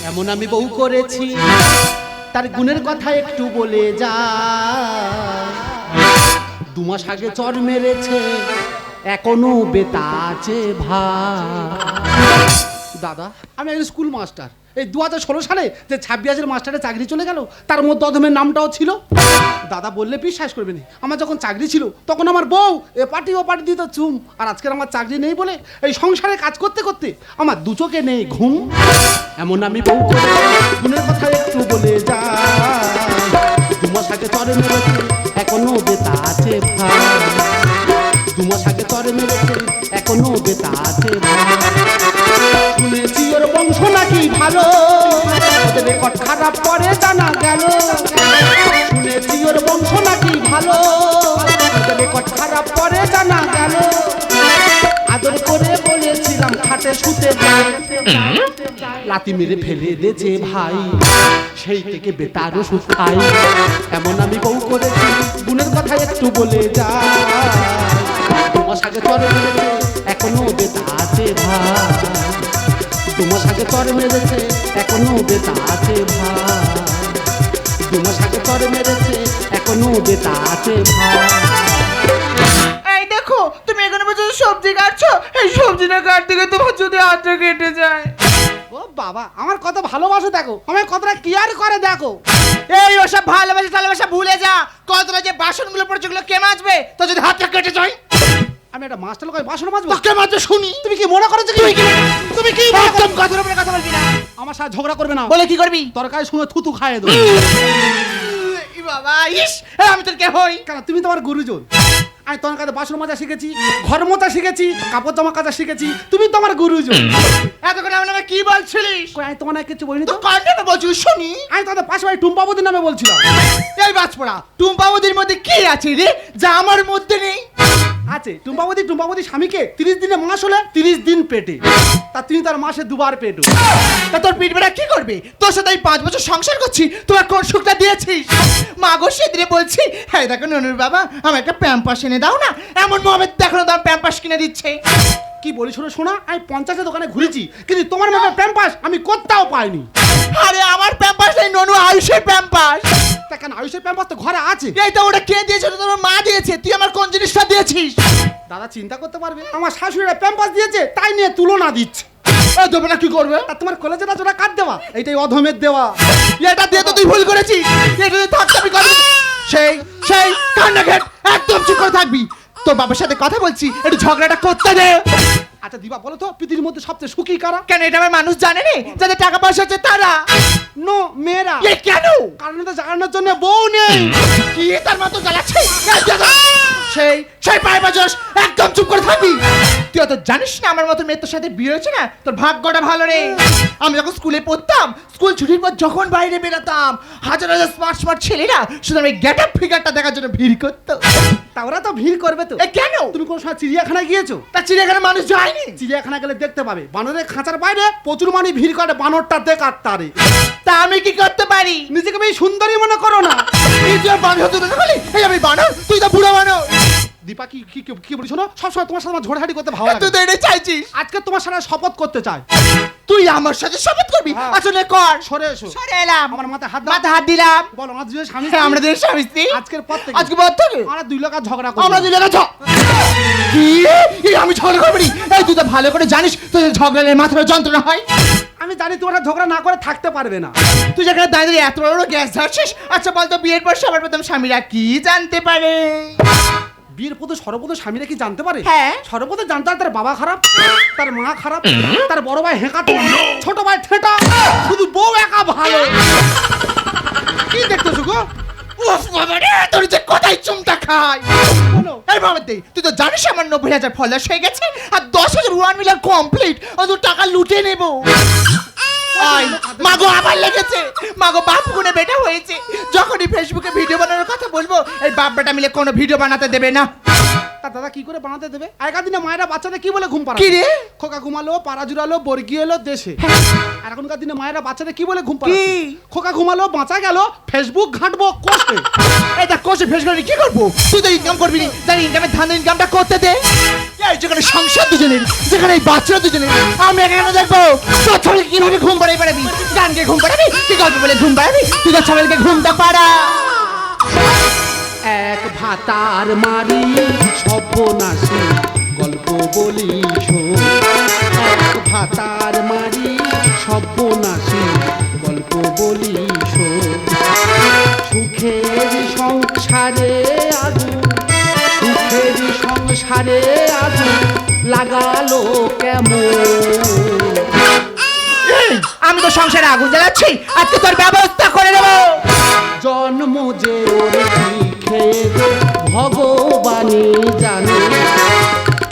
এমন আমি বউ করেছি তার গুণের কথা একটু বলে যা। 2 মাস আগে চর মেরেছে এখনো বেতা আছে ভাই। দাদা আমি একজন স্কুল মাস্টার। এই 2016 সালে যে 26 মাস্টারের চাকরি চলে গেল তার মধ্যে অধমের নামটাও ছিল। দাদা বললে বিশ্বাস করবে না, আমার যখন চাকরি ছিল তখন আমার বউ এ পার্টি ও পার্টি দিত চুম। আর আজকের আমার চাকরি নেই বলে এই সংসারে কাজ করতে করতে আমার 2 চোখে নেই ঘুম। এমন আমি বউ করে গুণের কথা একটু বলে যা। 2 মাস আগে চরে মেরেছে এখনো বেতা আছে ভাই। 2 মাস আগে চরে মেরেছে এখনো বেতা আছে ভাই। শুনেছি ওর বংশ নাকি ভালো, ওদের রেকর্ড খারাপ করে জানা গেল। শুনেছি ওর বংশ নাকি ভালো, ওদের রেকর্ড খারাপ করে জানা গেল। আদর করে বলেছিলাম খাটে শুতে লাতি মেরে ফেলে দিয়েছে ভাই, সেই থেকে বেতার ওষুধ খাই। এমন আমি বউ করেছি গুণের কথা একটু বলে যা। 2 মাস আগে চরে মেরেছে এখনো বেতা আছে ভাই। 2 মাস আগে চরে মেরেছে এখনো বেতা আছে ভাই। 2 মাস আগে চরে মেরেছে এখনো বেতা আছে ভাই। এই দেখো তুমি এখানে বসে সবজি কাটছো, এই সবজি না কাটতে গিয়ে তোমার যদি হাতটা কেটে যায়। ও বাবা আমার কত ভালোবাসো দেখো, আমার কতটা কেয়ার করে দেখো। এই ওসব ভালোবাসা ভুলে যা। কতটা যে বাসনগুলো পড়ছে ওগুলো কে মাজবে? তো যদি হাতটা কেটে যায়। আমি একটা মাস্টার লোক বাসন মাজবো? তোকে মাঝে শুনি। তুমি কি মনে করছো কি? তুমি কি একদম কথার উপরে কথা বলবি না। আমার সাথে ঝগড়া করবে না। বলে কি করবি? তরকারি শুনে থুতু খাইয়ে দেবো। ই বাবা ইস, আমি তোর কে হই? কেন তুমি তো আমার গুরুজন। আমি তোমার কাছে বাসন মাজা শিখেছি, ঘর মোছা শিখেছি, কাপড় জামা কাচা শিখেছি। তুমি তো আমার গুরুজন। এতক্ষণ আমার নামে কি বলছিলিস? কই আমি তোমার নামে কিছু বলিনি তো তো। কার নামে বলছিস শুনি? আমি তাদের পাশে বাড়ি টুম্পাবতীর নামে বলছিলাম। এই বাজপড়া, টুম্পাবতীর মধ্যে কি আছে রে যা আমার মধ্যে নেই? আছে টুম্পাবতী স্বামীকে 30 দিনে মাস হলে 30 দিন পেটে, তা তিনি তার মাসে 2 বার পেটো। তা তোর পিঠ বেড়া কি করবে? তোর সাথে 5 বছর সংসার করছি, তোরা কোন সুখটা দিয়েছিস? মা গো সেদিনে বলছি, হ্যাঁ দেখো ননুর বাবা আমার একটা প্যাম্পাস এনে দাও না। এমন মোহাম্মদ দেখো না তোমার প্যাম্পাস কিনে দিচ্ছে। কি বলি শোনা, আমি 50 দোকানে ঘুরেছি কিন্তু তোমার মতো প্যাম্পাস আমি কোথাও পাইনি। আরে আমার প্যাম্পাস এই ননু আয়ুষের প্যাম্পাস। তা কেন আয়ুষের প্যাম্পাস তো ঘরে আছে। এই তো ওটা কে দিয়েছে? ওটা তোমার মা দিয়েছে। তুই আমার কোন জিনিসটা দিয়েছিস? দাদা চিন্তা করতে পারবে, আমার শাশুড়িরা প্যাম্পাস দিয়েছে তাই নিয়ে তুলনা দিচ্ছে। ও দেবে না কি করবে? আর তোমার কলেজেটা জোড়া কাট দেওয়া, এইটাই অধমের দেওয়া। এটা দিয়ে তো তুই ভুল করেছিস। এটা দিয়ে থাকতে আমি করবি সেই সেই কান্না ঘেট একদম চুপ করে থাকবি। তোর বাবার সাথে কথা বলছি, একটু ঝগড়াটা করতে দে। আচ্ছা দিবা বলো তো পৃথিবীর মধ্যে সবচেয়ে সুখী কারা? কেন এটা আমার মানুষ জানে রে? যাদের টাকা পয়সা আছে তারা। নো মেয়েরা। এ কেন? কারণ তো জাগানোর জন্য বউ নেই। কি তার মতো জ্বালাচ্ছে? সেই সেই পায়ে বাজস একদম চুপ করে থাকবি। তুই তো জানিস না আমার মতো মেয়ের তোর সাথে বিয়ে হয়েছে না, তোর ভাগ্যটা ভালো রে। আমি যখন স্কুলে পড়তাম, স্কুল ছুটির পর যখন বাইরে বেরোতাম, হাজার হাজার স্মার্ট ছেলেরা শুধু আমি গেট আপ ফিগারটা দেখার জন্য ভিড় করতো। তা ওরা তো ভিড় করবে তো। এ কেন? তুমি কোন সময় চিড়িয়াখানায় গিয়েছো? তা চিড়িয়াখানা মানুষ যায়নি? চিড়িয়াখানা গেলে দেখতে পাবে বানরের খাঁচার বাইরে প্রচুর মানুষ ভিড় করে বানরটা দেখার তারে। তা আমি কি করতে পারি? নিজেকে বেশ সুন্দরী মনে করো না। এই যে বানর তুই তো বলি, এই আমি বানর, তুই তো বুড়ো বানর। দীপা কি কি কি বলি শোনো, সবসময় তোমার সাথে আমার ঝগড়াঝাটি করতে ভালো লাগে। তুই তো এটাই চাইছিস। আজকে তোমার সাথে শপথ করতে চাই। তুই আমার সাথে শপথ করবি? হ্যাঁ। আসলে কর। সরে এসো। সরে এলাম। আমার মাথায় হাত দাও। মাথায় হাত দিলাম। বলো আমরা দুজন স্বামী হ্যাঁ, আমরা দুজন স্বামী স্ত্রী। আজকের পর থেকে আজকে পর থেকে আমরা 2 লোক আর ঝগড়া করব। আমরা দুই জায়গায় কি? এই আমি ঝগড়া করবি? এই তুই তো ভালো করে জানিস তোদের ঝগড়ালে মাথায় যন্ত্রণা হয়। আমি জানি তোমরা ঝগড়া না করে থাকতে পারবে না। তুই যেখানে দাঁড়িয়ে এত বড় গ্যাস ধরছিস। আচ্ছা বলতো বিয়ের পর সবার প্রথম স্বামীরা কি জানতে পারে? বিয়ের প্রতি সর্বপ্রথম স্বামীরা কি জানতে পারে? হ্যাঁ। সর্বপ্রথম জানতে হয় তার বাবা খারাপ, তার মা খারাপ, তার বড় ভাই হেঁকাতো, ছোট ভাই ঠেটা, শুধু বউ একা ভালো। কি দেখতেছো গো? উফ বাবা রে, তোর যে কথাই চুমটা খায়। বলো। এই বাবা দে, তুই তো জানিস আমার 90,000 ফলোয়ার্স হয়ে গেছে আর 10,000 1 মিলিয়ন কমপ্লিট। অত টাকা লুটে নেব। মাগো আবার লেগেছে। মাগো বাপ গুনে বেটা হয়েছে। যখনই ফেসবুকে ভিডিও বানানোর কথা বলবো, এই বাপ বেটা মিলে কোনো ভিডিও বানাতে দেবে না। তা দাদা কি করে বানাতে দেবে? আগেকার দিনে মায়েরা বাচ্চাদের কি বলে ঘুম পাড়াতো? কি রে? খোকা ঘুমালো, পাড়া জুড়ালো, বর্গি এলো দেশে। আর এখনকার দিনে মায়েরা বাচ্চাদের কি বলে ঘুম পাড়াতো? কি? খোকা ঘুমালো, বাঁচা গেল, ফেসবুক ঘাঁটবো কোষে। এই দেখ কোষে ফেস করে কি করবো? তুই তো ইনকাম করবি না, জানি ইনকামের ধান ইনকামটা করতে দে। এই যেখানে সংসার দুজনের, যেখানে এই বাচ্চারা দুজনের, আমি এখানে দেখবো তোর ছেলেকে কিভাবে ঘুম পাড়াই পারাবি। গানকে ঘুম পাড়াবি, তুই গল্প বলে ঘুম পাড়াবি, তুই তোর ছেলেকে ঘুমটা পাড়া। এক ভাতার মারি সর্বনাশী গল্প বলি শোন। এক ভাতার মারি সর্বনাশী গল্প বলি শোন। সুখের সংসারে আগুন, সুখের সংসারে আগুন লাগালো কেমন। এই, আমি তো সংসারে আগুন জ্বালাচ্ছি, আজকে তোর ব্যবস্থা করে দেবো। জন্ম যে ওর লিখে দে ভগবানই জানে।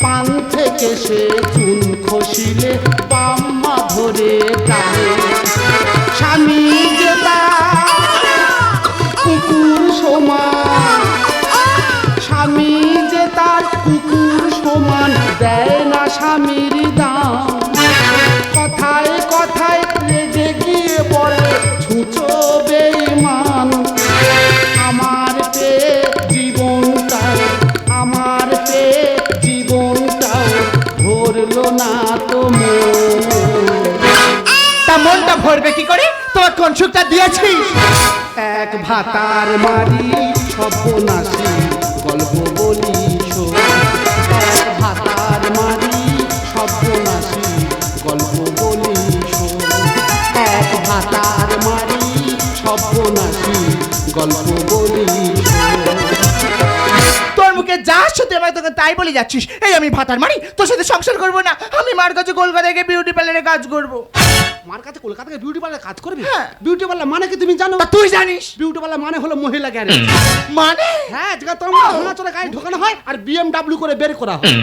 পান থেকে সে চুন খসিলে পাম্মা ধরে টানে। স্বামী যে তার কুকুর সমান, স্বামী যে তার কুকুর সমান, দেয় না স্বামীর দাম। কথায় কথায় রেগে গিয়ে বলে ছুঁচো বেঈমান। আমার পেয়ে জীবনটাও, আমার পেয়ে জীবনটাও ভরলো না তো মন। তা মনটা ভরবে কি করে? তোমার কোন সুখটা দিয়েছিস? এক ভাতার মারি সর্বনাশী গল্প বলি শোন। এক ভাতার মারি সর্বনাশী গল্প বলি শোন। এক ভাতার মারি সর্বনাশী গল্প বলি শোন। তোর মুখে যা শুনতে আমি তোকে তাই বলে যাচ্ছিস। এই আমি ভাতার মারি, তোর সাথে সংসার করবো না। আমি মার কাছে কলকাতায় গিয়ে বিউটি পার্লারে কাজ করবো। মার কাছে কলকাতায় বিউটি পার্লারে কাজ করবি? হ্যাঁ। বিউটি পার্লার মানে কি তুমি জানো? তা তুই জানিস? বিউটি পার্লার মানে হলো মহিলা গ্যারেজ। মানে হ্যাঁ, যেটা তোর মতো ভাঙাচোরা গাড়ি ঢোকানো হয় আর BMW করে বের করা হয়।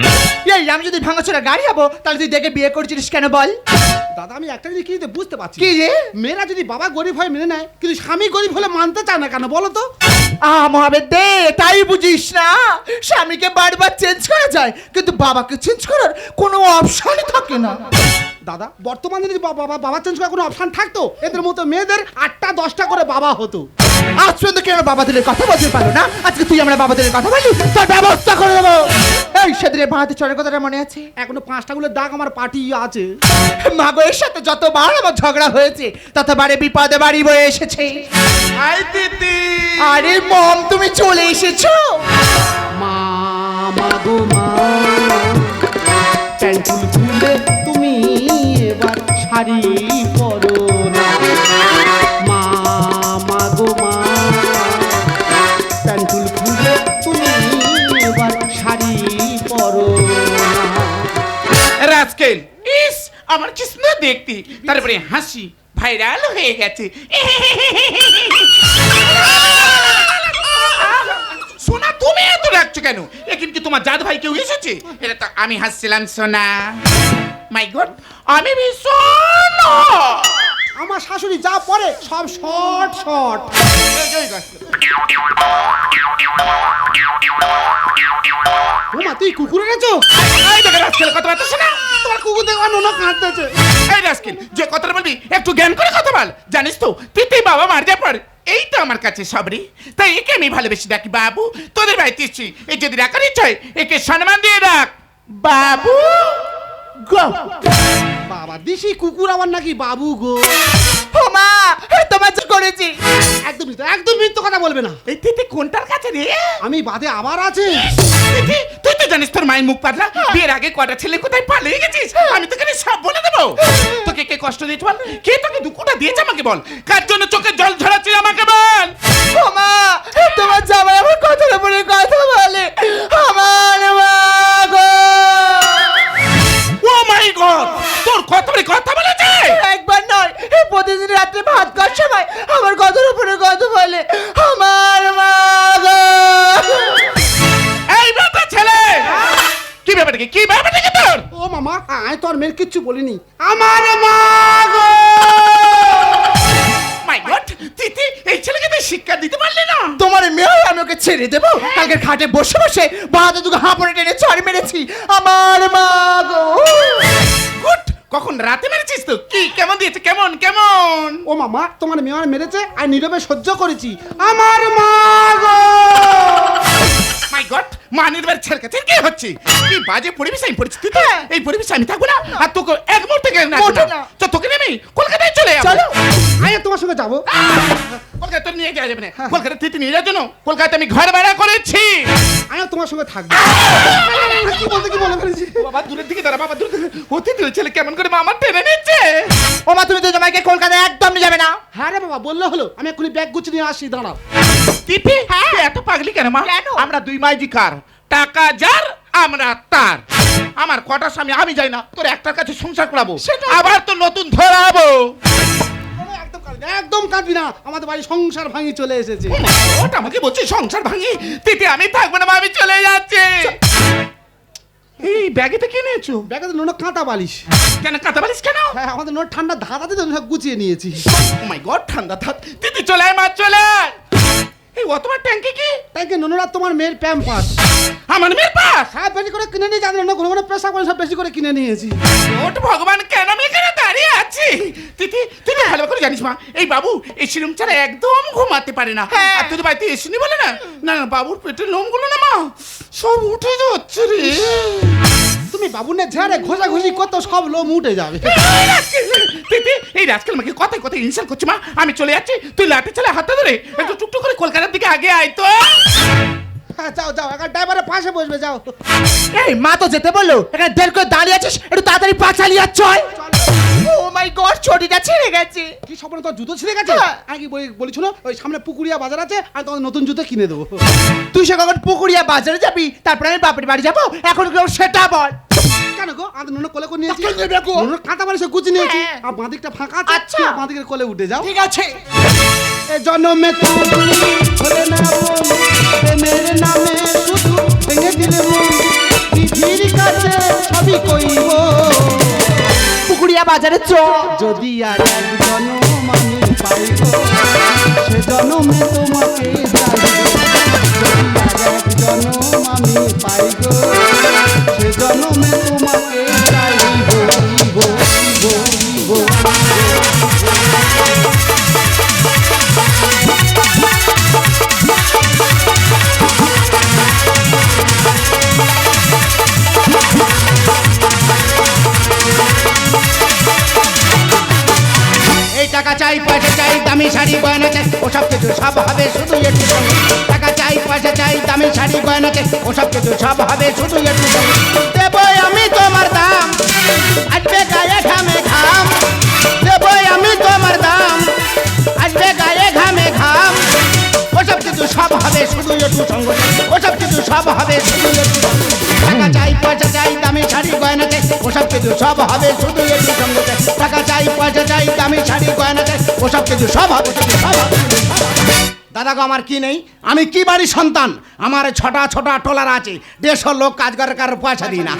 এই আমি যদি ভাঙাচোরা গাড়ি হবো, তাহলে তুই দেখে বিয়ে করছিস কেন বল? দাদা আমি একটা জিনিস কিন্তু বুঝতে পারছি কি রে? মেয়েরা যদি বাবা গরিব হয় মেনে নেয়, কিন্তু স্বামী গরিব হলে মানতে চায় না কেন বলো তো? মহাবেদ দে, তাই বুঝিস না? স্বামীকে বারবার চেঞ্জ করা যায়, কিন্তু বাবাকে চেঞ্জ করার কোনো অপশনই থাকে না। দাদা বর্তমানে যদি বাবা চেঞ্জ করার কোনো অপশন থাকতো, এদের মতো মেয়েদের 8টা 10টা করে বাবা হতো। আজ পর্যন্ত কেন বাবাদের কথা বলতে পারো না? আজকে তুই আমরা বাবাদের কথা বলি, তার ব্যবস্থা করে দেবো। এই সেদিনে বাহাতে চরের কথাটা মনে আছে? এখনো 5টা গুলো দাগ আমার পাটি আছে। মাগো এর সাথে যতবার আমার ঝগড়া হয়েছে, ততবারে বিপদে বাড়ি বয়ে এসেছে। আই দিদি, আরে মম, তুমি চলে এসেছো? মা গো মা, প্যান্টুল খুলে তুমি এবার শাড়ি পরো না। মা গো মা, প্যান্টুল খুলে তুমি এবার শাড়ি পরো না। রাজকেল, ইস আমার কি সুন্দর দেখতে, তারপরে হাসি ভাইরাল হয়ে গেছে। সোনা তুমি এত রাখছো কেন? এ কিন্তু তোমার জাদু ভাই কেউ এসেছে? এটা তো আমি হাসছিলাম সোনা। মাই গড, আমি ভীষণ আমার শাশুড়ি যা পরে সব শর্ট শর্ট। ওমা তুই কুকুর এনেছো? এই দেখো রাজকেল, কথাবার্তা শোনা। তোমার কুকুর দেখো নোনা কাঁদতেছে। এই রাজকেল, যে কথাটা বলবি একটু জ্ঞান করে কথা বল। জানিস তো তুই বাবা মার যাওয়ার পর এই তো আমার কাছে সবরি, তাই একে আমি ভালোবেসে ডাকি বাবু। তোদের বাড়িতে এসছি, এই যদি রাখার ইচ্ছা হয় একে সম্মান দিয়ে ডাক বাবু গো। বাবা দিশি কুকুর আমার নাকি বাবু গো। ও মা, তোমার যা করেছি। একদম মিথ্যে কথা বলবে না। এই তিথি কোনটার কাছে রে? আমি বাদে আবার আছে। তিথি, তুই তো জানিস তোর মায়ের মুখ পাতলা। বিয়ের আগে কটা ছেলে কোথায় পালিয়ে গেছিস? আমি তোকে সব বলে দেবো। তোকে কে কষ্ট দিয়েছে বল? কে তোকে দুঃখটা দিয়েছে আমাকে বল? কার জন্য চোখে জল ঝরাচ্ছিস আমাকে বল? ও মা, তোমার জামাই আমার কথার উপরে কথা বলে। আমার মা গো। ও মাই গড, তোর কত বড় কথা বলেছে? একবার নয়, প্রতিদিন রাত্রে ভাত খাওয়ার সময় আমার কথার উপরে কথা বলে। আমার মা গো। এই বাবা ছেলে, কি ব্যাপারটা কি ব্যাপারটা কি তোর? ও মামা, আমি তোর মেয়ের কিচ্ছু বলিনি। আমার মা গো। মাই গড, তিথি এই ছেলেকে তুই শিক্ষা দিতে পারলি না? তোমার মেয়ে আমি ওকে ছেড়ে দেবো? কালকে খাটে বসে বসে বাহাতে দুটো হাঁপড়ে টেনে চড় মেরেছি আমার মা গো। গুড, কখন রাতে মেরেছিস তো? কি কেমন দিয়েছে? কেমন কেমন? ও মামা, তোমার মেয়ে আমার মেরেছে আর নীরবে সহ্য করেছি। আমার মা গো! মাই গড, মানির ছেড়ে ছেড়ে কি হচ্ছে? কি বাজে পরিবেশ আমি পড়েছি। তুই তো এই পরিবেশে আমি থাকবো না, আর তোকে এক মুহূর্তে গেলে না মোটে না। তো তোকে নেমে কলকাতায় চলে যাবো। চলো। আমি তোমার সঙ্গে যাবো। কলকাতা তোর নিয়ে যাওয়া যাবে না। কলকাতা তুই নিয়ে যাওয়ার জন্য কলকাতায় আমি ঘর ভাড়া করেছি। আমি তোমার সঙ্গে থাকবো। কি বলে ফেলেছি? বাবা দূরের দিকে দাঁড়া, বাবা দূরের দিকে। অতি দূরের ছেলে কেমন করে মামা টেনে নিচ্ছে। ও মা, তুমি তো জামাইকে কলকাতায় একদম নিয়ে যাবে না। হ্যাঁ রে বাবা, বললে হলো। আমি এক্ষুনি ব্যাগ গুছিয়ে নিয়ে আসি, দাঁড়াও। টিপি, তুই এত পাগলি কেন মা? কেন? আমরা দুই মাইজি কার, টাকা যার আমরা তার। আমার কটা স্বামী আমি যাই না, তোর একটার কাছে সংসার করাবো, আবার তো নতুন ধরাবো। একদম কাঁদবি না, আমাদের বাড়ি সংসার ভাঙি চলে এসেছে। ওটা আমাকে বলছি সংসার ভাঙি? তিতি আমি থাকবো না মা, আমি চলে যাচ্ছি। এই ব্যাগেতে কি নিয়েছো? ব্যাগে তো নোনা কাঁটা বালিশ। কেন কাঁথা বালিশ কেন? হ্যাঁ, আমাদের নোনা ঠান্ডা ধাঁধাতে তো সব গুছিয়ে নিয়েছি। ও মাই গড, ঠান্ডা থাক। তিতি চলে আয় মা, চলে আয়। এই অতবার ট্যাঙ্কি কি? তাই কি নোনরা তোমার মেয়ের প্যাম্পাস। আমার মেয়ের পাস? হ্যাঁ, বেশি করে কিনে নিয়ে জানো না, কোনো কোনো পেশা করে সব বেশি করে কিনে নিয়েছি। ওট ভগবান, কেন আমি এখানে দাঁড়িয়ে আছি? তিতি, তুই তো ভালো করে জানিস মা, এই বাবু এসি রুম ছাড়া একদম ঘুমাতে পারে না। আর তুই তো বাড়িতে এসি নি বলে না? না না, বাবুর পেটের লোমগুলো না মা সব উঠে যাচ্ছে রে। তুমি বাবু না ঝাড়ে ঘষাঘষি করতে সব লোম উঠে যাবে। তিতি, এই রাজকাল আমাকে কথায় কথায় ইনসাল্ট করছে মা। আমি চলে যাচ্ছি, তুই লাঠি চালা হাতে ধরে একটু টুকটুক করে কলকাতার দিকে আগে আয় তো। হ্যাঁ, যাও যাও, এখন ড্রাইভারের পাশে বসবে, যাও। এই মা তো যেতে বললো, এখানে দেড় করে দাঁড়িয়ে আছিস, একটু তাড়াতাড়ি পা চালিয়ে চল। ও মাই গড, চটিটা ছিঁড়ে গেছে। কি স্বপ্ন, তোর জুতো ছিঁড়ে গেছে? হ্যাঁ। আমি কি বলেছিল, ওই সামনে পুকুরিয়া বাজার আছে, আমি তোমার নতুন জুতো কিনে দেবো। তুই সে কখন পুকুরিয়া বাজারে যাবি, তারপরে আমি বাপের বাড়ি যাবো, এখন কেউ সেটা বল। কেন গো, আমাদের নোনা কোলে করে নিয়েছি। তাকে নেবে গো। নোনা কাঁটা বালিশে গুছিয়ে নিয়েছি। হ্যাঁ। আর বাঁদিকটা ফাঁকা আছে, আচ্ছা। তুমি বাঁদিকের কোলে উঠে যাও। ঠিক আছে। এ জন্মে তুমি হলে না বোন, প্রেমের নামে শুধু ভেঙে দিলে মন। পৃথিবীর কাছে সবই কইব, পুকুরিয়া বাজারে চ। যদি আর এক জনম আমি পাইব, সে জনমে তোমাকে চাইব। যদি আর এক জনম আমি পাইব, সে জনমে তোমাকে চাইব। ইব, ইব, ইব, ইব। এই টাকা চাই, পয়সা চাই, দামি শাড়ি গয়না চাই, ওসব কিছু সব হবে শুধু একটু সঙ্গে। টাকা চাই, পয়সা চাই, দামি শাড়ি গয়না চাই, ওসব কিছু সব হবে শুধু একটু সঙ্গে। দেবই আমি তোমার দাম, আসবে গায়ে ঘামে ঘাম। দেবই আমি তোমার দাম, আসবে গায়ে ঘামে ঘাম। ওসব কিছু সব হবে শুধু একটু সঙ্গে। ওসব কিছু সব হবে শুধু একটু সঙ্গে। টাকা চাই, পয়সা চাই, দামি শাড়ি গয়না চাই, ওসব কিছু সব হবে শুধু একটু সঙ্গে। টাকা চাই, পয়সা চাই, দামি শাড়ি গয়না চাই, ওসব কিছু সব হবে, সব হবে। দাদা গো, আমার কি নেই? আমি কি বাড়ির সন্তান? আমার ছোটা ছোটা টোলার আছে, 150 লোক কাজ করে, কারোর পয়সা দিই না।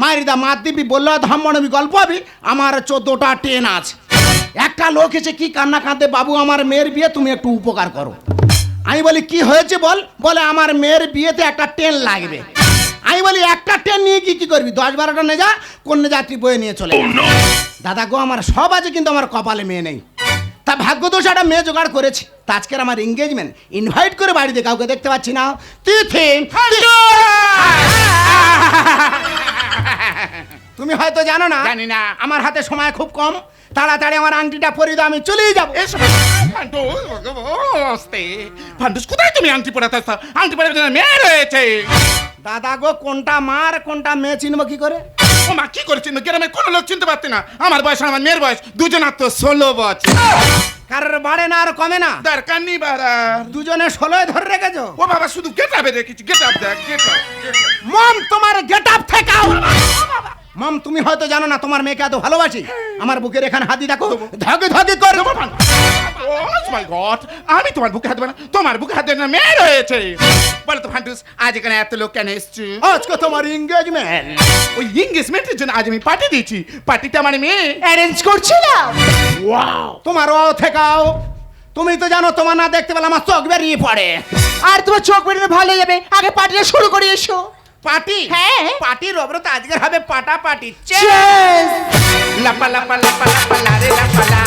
মায়ের দা মাত দিবি বললো ধর্মনবী গল্প হবে। আমার 14টা ট্রেন আছে। একটা লোক এসে কি কান্না কাঁদে, বাবু আমার মেয়ের বিয়ে, তুমি একটু উপকার করো। আমি বলি কি হয়েছে বল? বলে আমার মেয়ের বিয়েতে একটা ট্রেন লাগবে। আমি বলি একটা ট্রেন নিয়ে কি করবি? 10-12টা নে যা, কন্যা যাত্রী বয়ে নিয়ে চলে যা। দাদা গো, আমার সব আছে, কিন্তু আমার কপালে মেয়ে নেই। তা ভাগ্যদোষ একটা মেয়ে জোগাড় করেছি। তা আজকের আমার এঙ্গেজমেন্ট, ইনভাইট করে বাড়িতে কাউকে দেখতে পাচ্ছি না। তিথি, তুমি হয়তো জানো না, জানি না। আমার হাতে সময় খুব কম। তাড়াতাড়ি আমার আংটিটা পরিয়ে দাও, আমি চলেই যাবো। এসব ফান্টুস, আস্তে। ফান্টুস, কোথায় তুমি আংটি পরাতে আসছো? আংটি পরাতে জন্য মেয়ে রয়েছে। দাদা গো, কোনটা মার কোনটা মেয়ে চিনবো কি করে? ও মা, কি করেছেন? গ্রামের কোনো লোক চিনতে পারতে না। আমার বয়স আর আমার মেয়ের বয়স দুজনার তো 16 বছর। কারোর বাড়ে না আর কমে না, দরকার নেই বাড়া। দুজনে 16 ধরে রেখেছো। ও বাবা, শুধু গেট আপে দেখেছি। গেট আপ দেখ, গেট আপ। মম, তোমার গেট আপ থেকাও। মম, তুমি হয়তো জানো না, তোমার মেয়েকে এত ভালোবাসি। আমার বুকের এখানে হাতি দেখো, ধকে ধকে করে। মাই গড, আমি তোমার বুকে হাত দেবো না, তোমার বুকে হাত দেবো না, মেয়ে রয়েছে। বলো তো ফান্টুস, আজ এখানে এত লোক কেন এসছে? আজকে তোমার এঙ্গেজমেন্ট। ওই এঙ্গেজমেন্টের জন্য আজ আমি পার্টি দিয়েছি। পার্টিটা মানে মেয়ে অ্যারেঞ্জ করছিলাম। ওয়াও, তোমার ও থেকাও। তুমি তো জানো তোমার না দেখতে পেলে আমার চোখ বেরিয়ে পড়ে। আর তোমার চোখ বেরোনো ভালো হয়ে যাবে, আগে পার্টিটা শুরু করে এসো। পার্টি? হ্যাঁ। পার্টির ওপরে তো আজকের হবে পাটা পার্টি। Cheers! লাপা লাপা লাপা লাপা লারে লাপা লা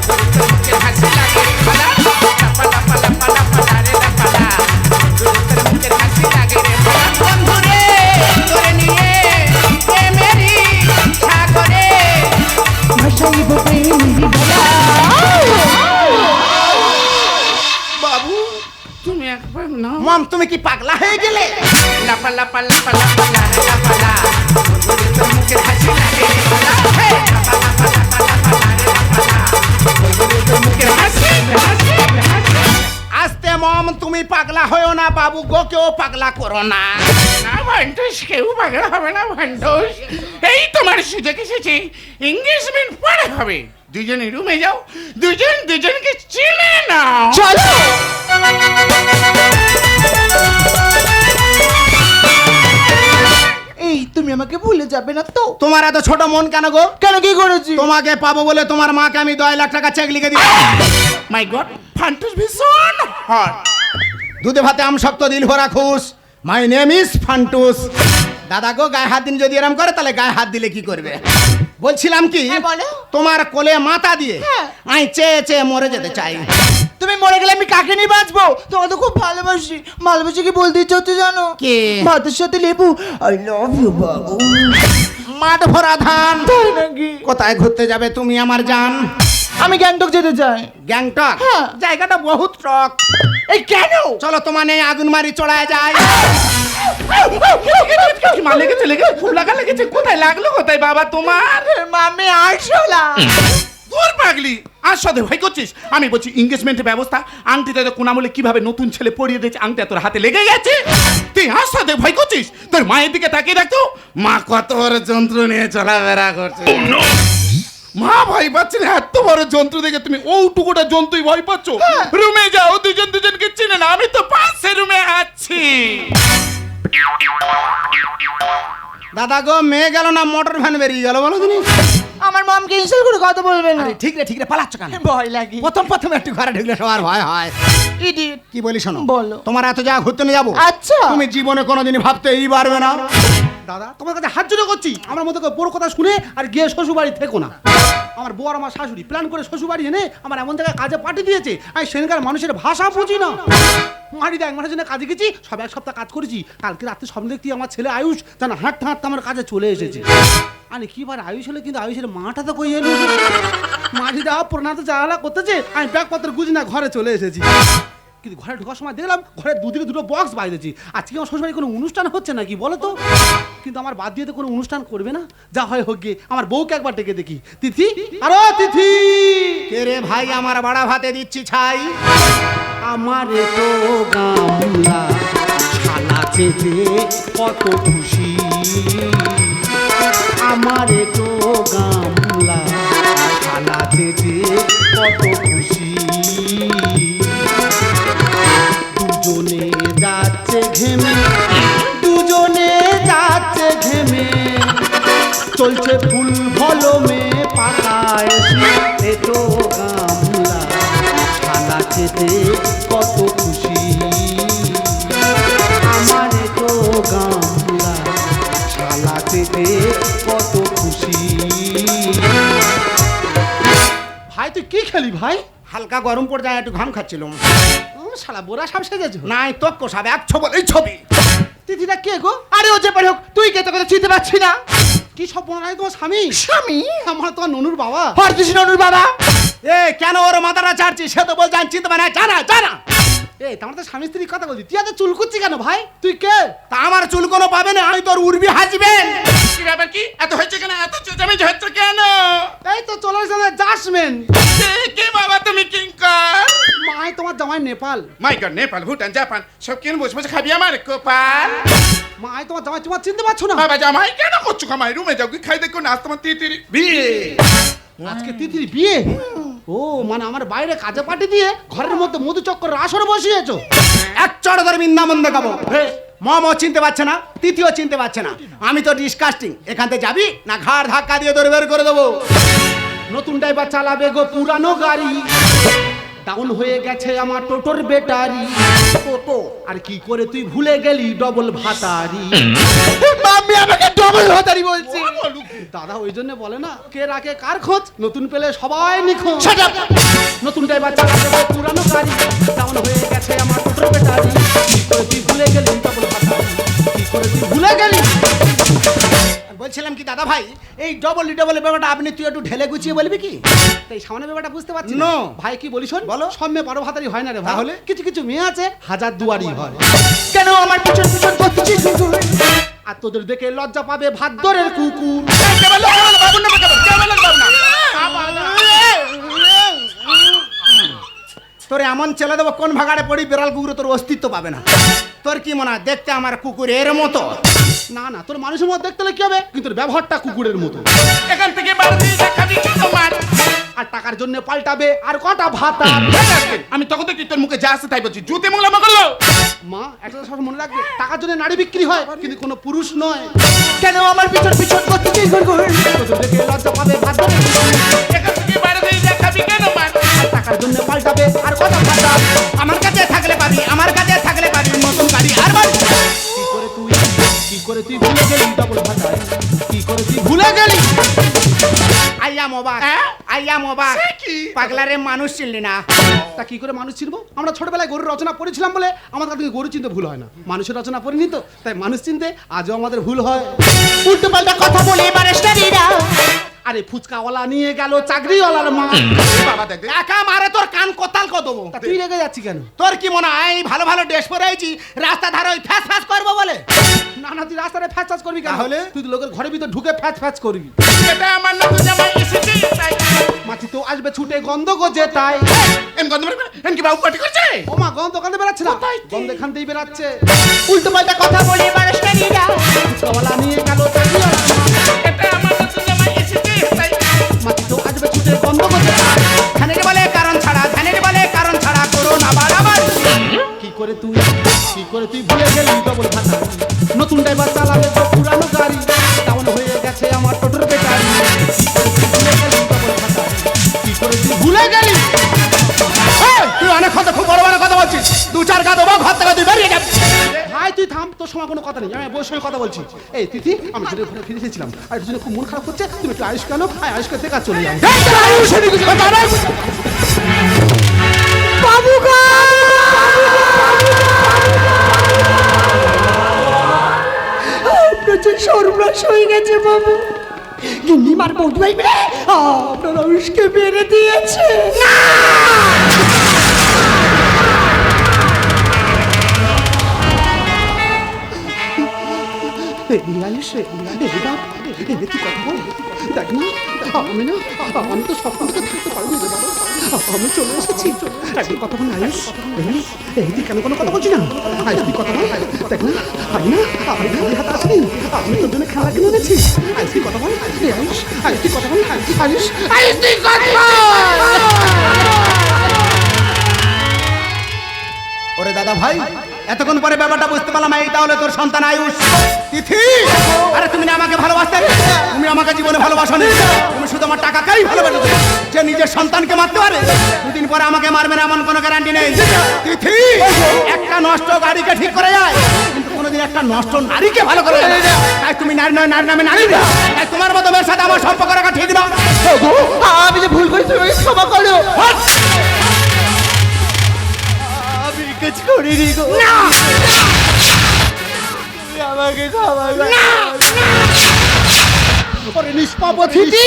তোর মুখে হাসি লাগে রে ভালা লাপা লাপা লাপা লাপা লারে লাপা লা তোর মুখে হাসি লাগে রে ভালা বন্ধুরে তোরে নিয়ে প্রেমেরই সাগরে ভাসাইব প্রেমেরই ভেলা। বাবু তুমি একবার না মম তুমি কি পাগলা হয়ে গেলে? লাপা লাপা লাপা লাপা লারে লাপা লা তোর মুখে হাসি লাগে রে ভালা হে লাপা লাপা লাপা লাপা লারে লাপা লা তোর মুখে হাসি হাসি হাসি আস্তে মম তুমি পাগলা হয়েও না, বাবু গো কেউ পাগলা করো না। না ভান্ডুস কেউ পাগলা হবে না ভান্ডুস এই তোমার সুযোগ এসেছে এঙ্গেজমেন্ট পরে হবে দুজনে রুমে যাও দুজন দুজনকে চিনে নাও চলো। এই তুমি আমাকে ভুলে যাবে না তো? তোমার এত ছোট মন কেন গো? কেন, কি করেছি? তোমাকে পাবো বলে তোমার মাকে আমি 2 লাখ টাকা চেক লিখে দিই। মাই গড ফান্টুস ভীষণ হট দুধে ভাতে আম শক্ত দিল ভরা খুশ। My name is Funtoosh. দাদা গো গায়ে হাত দিন যদি এরম করে তাহলে গায়ে হাত দিলে কি করবে? বলছিলাম কি, হ্যাঁ, বলো। তোমার কোলে মাথা দিয়ে হ্যাঁ। আমি চেয়ে চেয়ে মরে যেতে চাই। তুমি মরে গেলে আমি কাকে নিয়ে বাঁচবো? তোমাকে তো খুব ভালোবাসি। ভালোবাসি কি বলতে ইচ্ছে হচ্ছে জানো? কি? ভাতের সাথে লেবু। আই লাভ ইউ বাবু। মাঠ ভরা ধান। তাই নাকি? কোথায় ঘুরতে যাবে তুমি আমার জান? আমি গ্যাংটক যেতে চাই। গ্যাংটক? হ্যাঁ। জায়গাটা বহুত টক। এই কেন? চলো তোমার নেই আগুন মারি চড়ায় যায়। মা লেগেছে লেগেছে খুব লাগা লেগেছে কোথায় লাগলো কোথায় বাবা তোমার মামি আরশোলা। তোর পাগলি আর সাথে ভয় করছিস আমি বলছি এঙ্গেজমেন্টের ব্যবস্থা আংটিটা তো কোনামূলে কিভাবে নতুন ছেলে পরিয়ে দিয়েছে আংটিটা তোর হাতে লেগে গেছে তুই আর সাথে ভয় করছিস তোর মায়ের দিকে তাকিয়ে রাখতো মা কত বড় যন্ত্র নিয়ে চলাফেরা করছে মা ভয় পাচ্ছে না এত বড় যন্ত্র দেখে তুমি ওটুকুটা যন্ত্রই ভয় পাচ্ছ রুমে যাও দুজন দুজনকে চিনে না আমি তো পাশে রুমে আছি দাদা গো মেয়ে গেল না মোটর ভ্যান বেরিয়ে গেল বলো তুমি? আমার মমকে ইনসাল্ট করে কথা বলবে না। আরে ঠিক রে পালাচ্ছ কেন? ভয় লাগে। প্রথম একটু ঘরে ঢুকলে সবার ভয় হয়। ইডিয়েট। কি বলি শোনো, বলো। তোমার এত জায়গা ঘুরতে নিয়ে যাবো আচ্ছা। তুমি জীবনে কোনোদিনই ভাবতেই পারবে না। দাদা তোমার কাছে হাত জোড়ো করছি, আমার মতো করে বড় কথা শুনে আর গিয়ে শ্বশুর বাড়ি থেকো না। আমার বউ আর আমার শাশুড়ি প্ল্যান করে শ্বশুর বাড়ি এনে আমার এমন জায়গায় কাজে পাঠিয়ে দিয়েছে আমি সেখানকার মানুষের ভাষা বুঝি না। মারি দেয়, এক মাসের জন্য কাজে গেছি, সব 1 সপ্তাহ কাজ করেছি। কালকে রাত্রে স্বপ্ন দেখতে আমার ছেলে আয়ুষ যেন হাঁটতে হাঁটতে আমার কাজে চলে এসেছে। আরে কি বার আয়ুষ হলে, কিন্তু আয়ুষের মাটা তো কই এলো। মাটি দেওয়া প্রণাত জানালা করতেছে, আমি ব্যাগপত্র গুজি না ঘরে চলে এসেছি। কিন্তু ঘরে ঢোকার সময় দেখলাম ঘরের দুদিকে দুটো বক্স বাজেছি। আজকে আমার শ্বশুরবাড়ি কোনো অনুষ্ঠান হচ্ছে নাকি বলো তো? কিন্তু আমার বাদ দিয়ে তো কোনো অনুষ্ঠান করবে না, যা হয় হোক গিয়ে আমার বউকে একবার ডেকে দেখি। তিথি, আরে তিথি। কে রে ভাই আমার বাড়া ভাতে দিচ্ছি ছাই। আমারে তো গামলা ছানা চেটে কত খুশি, আমারে তো গামলা ছানা চেটে কত খুশি। দুজনে যাচ্ছে ঘেমে, দুজনে যাচ্ছে ঘেমে, চলছে ফুল ভলমে পাতায় শীতে তো গামলা ছানা চেটে কত খুশি, আমারে তো গামলা ছানা চেটে কত খুশি। ভাই তুই কি খেলি ভাই? হালকা গরম পড়ে যায় একটু ঘাম খাচ্ছিলাম। শালা বোরা সাপ সেজেছ। নাই তো কোষাবে এক ছবি এই ছবি। তিথিটা কে গো? আরে ও যে পারে হোক, তুই কে? তোকে তো চিনতে পারছি না। কি সব মনে হয় তোমার স্বামী? স্বামী? আমার তোমার ননুর বাবা। হরদিস ননুর বাবা। এ কেন ওর মাথাটা ছাড়ছি? সে তো বলছে আমি চিনতে পারি না। জানা জানা এই তোমার তো স্বামী স্ত্রী কথা বলছি, তুই এত চুল করছিস কেন ভাই? তুই কে? তা আমার চুল কোনো পাবে না, আমি তোর উর্বি হাজবেন। কি ব্যাপার কি এত হচ্ছে কেন এত চেঁচামেচি হচ্ছে কেন এই তো চলে এসেছে জাসমিন। কে বাবা তুমি কিঙ্কর মাই তোমার জামাই নেপাল। মাই গড নেপাল ভুটান জাপান সব কেন বসে বসে খাবি আমার কোপাল মাই তোমার জামাই, তোমার চিনতে পারছো না? বাবা জামাই কেন করছো কামাই রুমে যাও কি খাই দেখো না আজ তোমার তিতির বিয়ে আজকে তিথির বিয়ে? ও মানে আমার বাইরে কাজে পাঠিয়ে দিয়ে ঘরের মধ্যে মধু চক্কর আসরে বসিয়েছো। এক চড় ধরে বৃন্দাবন দেখাবো। মমও চিনতে পারছে না, তিথিও চিনতে পারছে না। আমি তো ডিসকাস্টিং। এখান থেকে যাবি না ঘাড় ধাক্কা দিয়ে তোর বের করে দেবো। নতুন ড্রাইভার চালাবে গো পুরানো গাড়ি, ডাউন হয়ে গেছে আমার টোটোর ব্যাটারি। টোটো আর কি করে তুই ভুলে গেলি ডবল ভাতারি? মাম্মি আমাকে ডবল ভাতারি বলছি। দাদা ওই জন্য বলে না, কে রাখে কার খোঁজ, নতুন পেলে সবাই নিখোঁজ। Shut up! নতুন ড্রাইভার চালাতে হবে পুরানো গাড়ি, ডাউন হয়ে গেছে আমার টোটোর ব্যাটারি। কি করে তুই ভুলে গেলি ডবল ভাতারি? কি করে তুই ভুলে গেলি? বলছিলাম কি দাদা ভাই, এই ডবল ব্যাপারটা আপনি তুই একটু ঢেলে গুছিয়ে বলবি কি? এই সামনে ব্যাপারটা বুঝতে পারছি No. ভাই কি বলি শোন, বলো। সব মেয়ে বড় ভাতারি হয় না রে ভাই। তাহলে? কিছু কিছু মেয়ে আছে হাজার দুয়ারি হয়। কেন আমার পিছন পিছন করতেছিস কুকুর? আর তোদের দেখে লজ্জা পাবে ভাদ্দরের কুকুর। তোর এমন ছেলে দেবো কোন ভাগাড়ে পড়ি বেড়াল কুকুরে তোর অস্তিত্ব পাবে না। তোর কি মনে হয় দেখতে আমার কুকুরের মতো? না না, তোর মানুষের মতো দেখতে হলে কি হবে, কিন্তু তোর ব্যবহারটা কুকুরের মতো। এখান থেকে বাড়ি দেখাবি কি তোমার? আর টাকার জন্য পাল্টাবে আর কটা ভাতা। আমি তখন থেকে তোর মুখে যা আসে তাই বলছি, জুতে মোংলা করলো। মা একটা সব সময় মনে রাখবে, টাকার জন্য নারী বিক্রি হয় কিন্তু কোনো পুরুষ নয়। কেন আমার পিছন পিছন করতেছিস কুকুর? তোদের দেখে লজ্জা পাবে ভাদ্দরের কুকুর। এখান থেকে বাড়ি দেখাবি কেন মার? আর টাকার জন্য পাল্টাবে আর কটা ভাতা। আমার কাছে থাকলে পাবি, আমার কাছে থাকলে পাবি নতুন গাড়ি আর বাড়ি। কি করে তুই ভুলে গেলি ডবল ভাতা? কি করে তুই ভুলে গেলি? আইয়া মোবাক, আইয়া মোবাক। সে কি? পাগলারে মানুষ চিনলি না। তা কি করে মানুষ চিনবো? আমরা ছোটবেলায় গরুর রচনা পড়েছিলাম বলে আমাদের কাছ থেকে গরু চিনতে ভুল হয় না। মানুষের রচনা পড়িনি তো, তাই মানুষ চিনতে আজও আমাদের ভুল হয়। উল্টো পাল্টা কথা বলে বারেস্টারিরা। আরে ফুচকাওয়ালা নিয়ে গেল চাকরিওয়ালার মা। বাবা দেখ একা মারে তোর কান কোতাল কো দেবো। তা তুই রেগে যাচ্ছি কেন? তোর কি মনে হয় এই ভালো ভালো ড্রেস পরে আইছি রাস্তা ধারে ওই ফ্যাস ফ্যাস করবো বলে? না না, তুই রাস্তায় ফ্যাচ ফ্যাচ করবি কেন? তাহলে? তুই তো লোকের ঘরের ভিতর ঢুকে ফ্যাচ ফ্যাচ করবি। এটা আমার নতুন জামাই এসেছে তাই। মাছি তো আসবে ছুটে গন্ধ গজে তাই। এম গন্ধ বের করে, এম কি বাবু পার্টি করছে? ও মা, গন্ধ কাঁদে বেড়াচ্ছে না, কোথায় কি? গন্ধ এখান থেকেই বেড়াচ্ছে। উল্টো পাল্টা কথা বলে বারেস্টারিরা। ফুচকাওয়ালা নিয়ে গেল চাকরিওয়ালার মা। এটা আমার নতুন জামাই এসেছে তাই। মাছি তো আসবে ছুটে গন্ধ গজে তাই। ধ্যানের বলে কারণ ছাড়া করো না বাড়াবাড়ি। কি করে তুই ভুলে গেলি ডবল ভাতা? নতুন ড্রাইভার চালাবে তো পুরানো গাড়ি, ডাউন হয়ে গেছে আমার টোটোর ব্যাটারি। কি করে তুই ভুলে গেলি? তুই অনেক কথা, খুব বড় বড় কথা বলছিস। দু চার গা দেবো, ঘর থেকে তুই বেরিয়ে যাবি। ভাই তুই থাম, তোর সময় কোনো কথা নেই, আমি বউর সঙ্গে কথা বলছি। এই তিথি, আমি জেনে ঘুরে ফিরে এসেছিলাম, আর জন্য খুব মন খারাপ হচ্ছে, তুমি একটু আয়ুষ কেন, আয়ুষকে দেখা চলে যাও। বাবু গো! আপনার যে সর্বনাশ হয়ে গেছে বাবু। গিন্নিমার বৌদি ভাই মিলে আপনার আয়ুষকে মেরে দিয়েছে। আয়ুষ রে, তুই কথা বল, দেখ না, আমি তো সব থেকে থাকতে পারবো না বাবা, আমি চলে এসেছি। একদিন কথা বল আয়ুষ, তুই কেন কোনো কথা বলছি না? আয়ুষ তুই কথা বল, দেখ না, আমি না আমার খালি হাতে আসিনি, আমি তোর জন্য খেলা কিনে এনেছি। আয়ুষ তুই কথা বল, আয়ুষ তুই কথা বল, আয়ুষ তুই কথা বল। ওরে দাদা ভাই, এতক্ষণ পরে ব্যাপারটা বুঝতে পারলাম, এই তাহলে তোর সন্তান আয়ুষ। তিথি, আরে তুমি না আমাকে ভালোবাসতে, তুমি আমাকে জীবনে ভালোবাসোনি, তুমি শুধু আমার টাকাকেই ভালোবাসো। যে নিজের সন্তানকে মারতে পারে, দুদিন পরে আমাকে মারবে না এমন কোনো গ্যারান্টি নেই। তিথি, একটা নষ্ট গাড়িকে ঠিক করে যায়, কিন্তু কোনোদিন একটা নষ্ট নারীকে ভালো করে যায় না। তাই তুমি নারী নয়, নারী নামে নারী না। তাই তোমার মতো মেয়ের সাথে আমার সম্পর্ক রাখা ঠিক না। আমি যে ভুল করেছি, ক্ষমা করো। আমি কাজ করিনি গো। তুমি আমাকে ক্ষমা করো। ওরে নিষ্পাপ তিথি,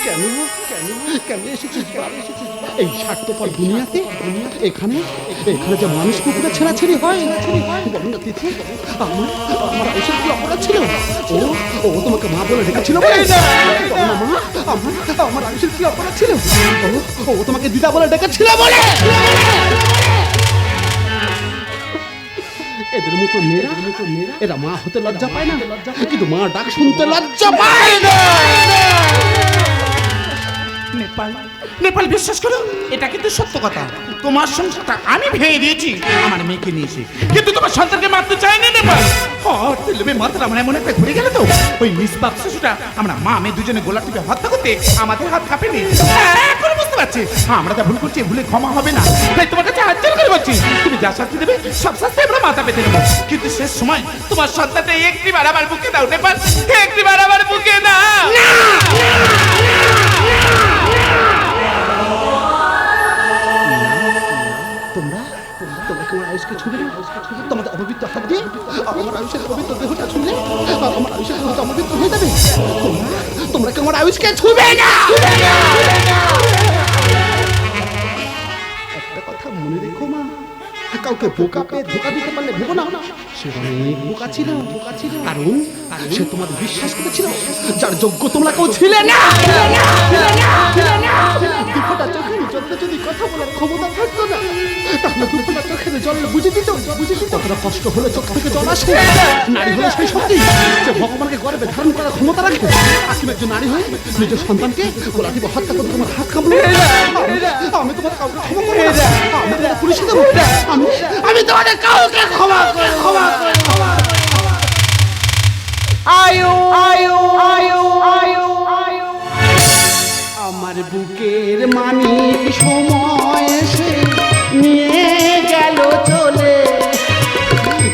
কেন কেন এসেছিস? এই স্বার্থপর দুনিয়াতে, এখানে যে মানুষ কুকুরের ছেঁড়াছেড়ি হয়, বলুন না তিথি, আমার আয়ুষের কি অপরাধ ছিল? ও তোমাকে মা বলে ডেকেছিল বলে? বলো না মা, আমার আয়ুষের কি অপরাধ ছিল? ও তোমাকে দিদা বলে ডেকেছিল বলে? এদের মতো মেয়েরা এরা মা হতে লজ্জা পায় না, কিন্তু মা ডাক শুনতে লজ্জা পায় না। নেপাল নেপাল বিশ্বাস করো এটা কিন্তু সত্য কথা তোমার সংসারটা আমি ভেঙে দিয়েছি আমার মেয়েকে নিয়েছি কিন্তু তোমার সন্তানকে মারতে চাইনি নেপাল তেলবে মাত্রা আমার এমন একটা ঘুরে গেল তো ওই নিষ্পাপ শিশুটা আমরা মা মেয়ে দুজনে গোলা টিপে হত্যা করতে আমাদের হাত কাঁপেনি এখন বুঝতে পারছি আমরা যা ভুল করছি ভুলে ক্ষমা হবে না তাই তোমার কাছে হাত জোর করে বলছি তুমি যা শাস্তি দেবে সব শাস্তি আমরা মাথা পেতে নেবো কিন্তু শেষ সময় তোমার সন্তানটা একটিবার আমার বুকে দাও নেপাল একটিবার আমার বুকে দাও তোমরা তোমরা কেমন আয়ুষকে ছুঁলে তোমাদের অপবিত্র হাত দিয়ে আমার আয়ুষের পবিত্র দেহটা ছুঁলে আমার আয়ুষের দেহটা অপবিত্র হয়ে যাবে তোমরা কেমন আয়ুষকে ছুঁবে না একটা কথা মনে রেখো মা কাউকে বোকা পেয়ে ধোকা দিতে পারলে ভেবো না সে অনেক বোকা ছিল কারণ সে তোমাদের বিশ্বাস করেছিল যার যোগ্য তোমরা কেউ ছিলে না দুঃখটা চোখের জলে যদি কথা বলার ক্ষমতা থাকতো না তাহলে দুঃখটা চোখের জলে বুঝে দিত কতটা কষ্ট হলে চোখ থেকে জল আসে নারী হলে সেই শক্তি যে ভগবানকে গর্বে ধারণ করার ক্ষমতা রাখে আর তুমি একজন নারী হয়ে নিজের সন্তানকে গোলাটি হত্যা করে তোমার হাত কামড়ে আমি তোমার কাউকে ক্ষমা করবো না আমি তোমার পুলিশে দেবো আমি তোমাদের কাউকে ক্ষমা করবো আমার বুকের মানিক সময় এসে নিয়ে গেল চলে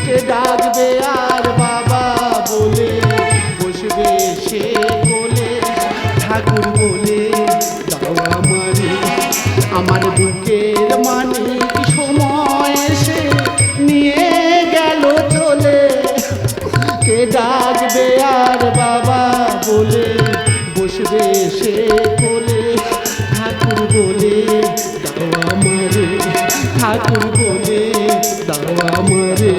কে ডাকবে আর বাবা বলে বসবে সে বলে ঠাকুর বলে দাও আমারে আমার বুকের মানিক সময় এসে নিয়ে গেল চলে কে ডাকবে আর বাবা বলে বসবে সে বলে ঠাকুর বলে দাও আমারে ঠাকুর বলে দাও আমারে